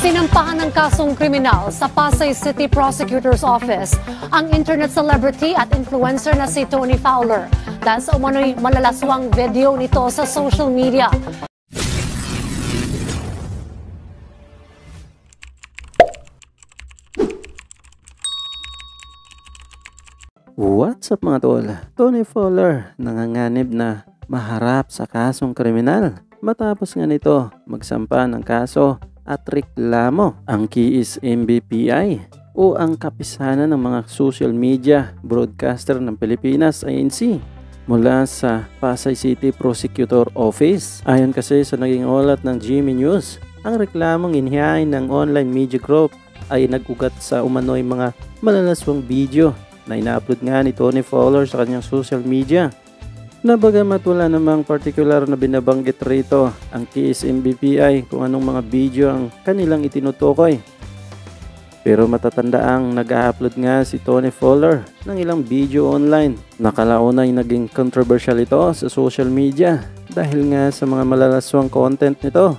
Sinampahan ng kasong kriminal sa Pasay City Prosecutor's Office ang internet celebrity at influencer na si Tony Fowler dahil sa umano'y malalaswang video nito sa social media. What's up mga tol? Tony Fowler nanganganib na maharap sa kasong kriminal. Matapos nga nito magsampa ng kaso at reklamo ang Kiis MBPI o ang kapisanan ng mga social media broadcaster ng Pilipinas INC mula sa Pasay City Prosecutor Office. Ayon kasi sa naging ulat ng GMA News, ang reklamong inihain ng online media group ay nag-ugat sa umano'y mga malalaswang video na ina-upload nga ni Tony Fowler sa kanyang social media. Na bagamat wala namang particular na binabanggit rito ang Kiis MBPI kung anong mga video ang kanilang itinutukoy. Pero matatandaang nag-upload nga si Tony Fowler ng ilang video online. Nakalaunay naging controversial ito sa social media dahil nga sa mga malalaswang content nito.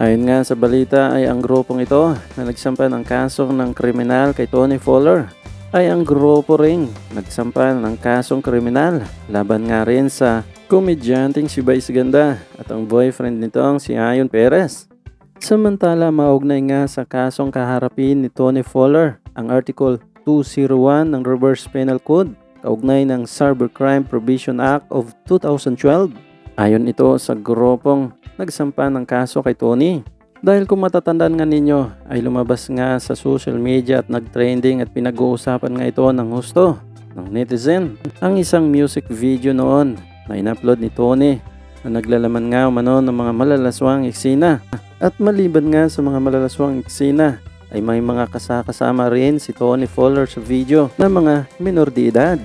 Ayon nga sa balita ay ang grupong ito na nagsampa ng kaso ng kriminal kay Tony Fowler ay ang grupo ring nagsampa ng kasong kriminal laban nga rin sa komedyanteng si Vice Ganda at ang boyfriend nitong si Ayon Perez. Samantala maugnay nga sa kasong kaharapin ni Tony Fowler ang Article 201 ng Reverse Penal Code kaugnay ng Cybercrime Prohibition Act of 2012. Ayon ito sa grupong nagsampa ng kaso kay Tony. Dahil kung matatandaan nga ninyo ay lumabas nga sa social media at nag-trending at pinag-uusapan nga ito ng husto ng netizen ang isang music video noon na in-upload ni Tony na naglalaman nga umano ng mga malalaswang eksena. At maliban nga sa mga malalaswang eksena ay may mga kasama rin si Tony Fowler sa video na mga minor de edad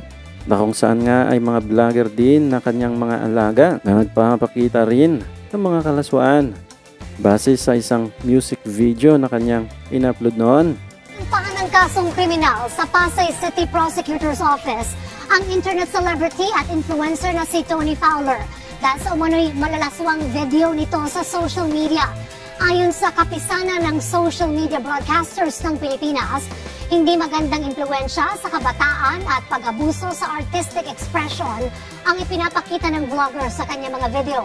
na kung saan nga ay mga vlogger din na kanyang mga alaga na nagpapakita rin ng mga kalaswaan. Base sa isang music video na kanyang in-upload noon. Sinampahan ng kasong kriminal sa Pasay City Prosecutor's Office ang internet celebrity at influencer na si Tony Fowler dahil sa umano'y malalaswang video nito sa social media. Ayon sa kapisanan ng social media broadcasters ng Pilipinas, hindi magandang impluensya sa kabataan at pag-abuso sa artistic expression ang ipinapakita ng vlogger sa kanyang mga video.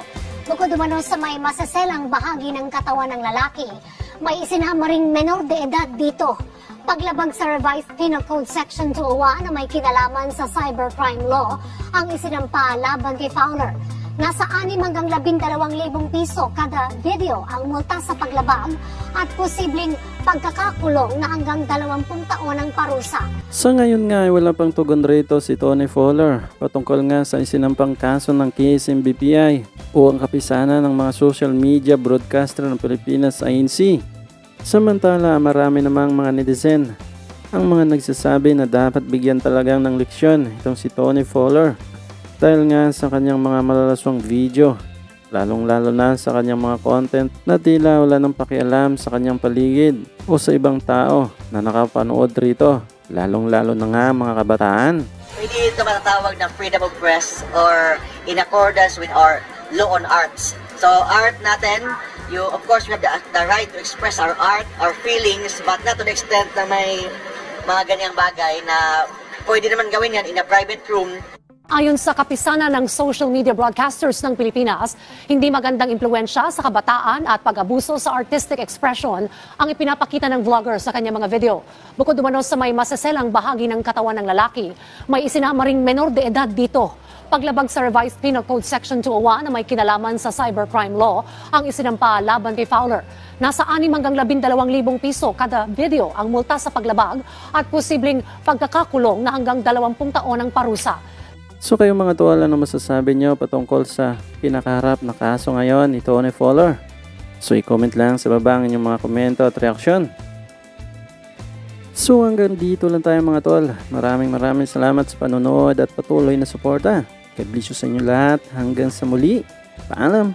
Bukod umano sa may masaselang bahagi ng katawan ng lalaki, may isinama ring menor de edad dito. Paglabag sa Revised Penal Code Section 201 na may kinalaman sa cybercrime law ang isinampa laban kay Fowler. Nasa 6 hanggang 12,000 piso kada video ang multa sa paglabag at posibleng pagkakakulong na hanggang 20 taon ang parusa. Sa ngayon nga ay wala pang tugon rito si Tony Fowler patungkol nga sa isinampang kaso ng Kiis MBPI o ang kapisanan ng mga social media broadcaster ng Pilipinas INC. Samantala marami namang mga netizen ang mga nagsasabi na dapat bigyan talagang ng leksyon itong si Tony Fowler dahil nga sa kanyang mga malalaswang video, lalong-lalo na sa kanyang mga content na tila wala nang pakialam sa kanyang paligid o sa ibang tao na nakapanood rito, lalong-lalo na nga mga kabataan. Hindi ito matatawag na freedom of press or in accordance with our law on arts. So art natin, of course we have the right to express our art, our feelings, but not to the extent na may mga ganyang bagay na pwede naman gawin yan in a private room. Ayon sa kapisanan ng social media broadcasters ng Pilipinas, hindi magandang impluensya sa kabataan at pag-abuso sa artistic expression ang ipinapakita ng vlogger sa kanyang mga video. Bukod umano sa may masaselang bahagi ng katawan ng lalaki, may isinama ring menor de edad dito. Paglabag sa Revised Penal Code Section 201 na may kinalaman sa cybercrime law ang isinampa laban kay Fowler. Nasa 6 hanggang 12,000 piso kada video ang multa sa paglabag at posibleng pagkakakulong na hanggang 20 taon ang parusa. So kayong mga tol, ano masasabi nyo patungkol sa pinakaharap na kaso ngayon ni Tony Fowler? So i-comment lang sa baba ang inyong mga komento at reaksyon. So hanggang dito lang tayo mga tol. Maraming salamat sa panonood at patuloy na suporta. God bless you sa inyo lahat. Hanggang sa muli. Paalam!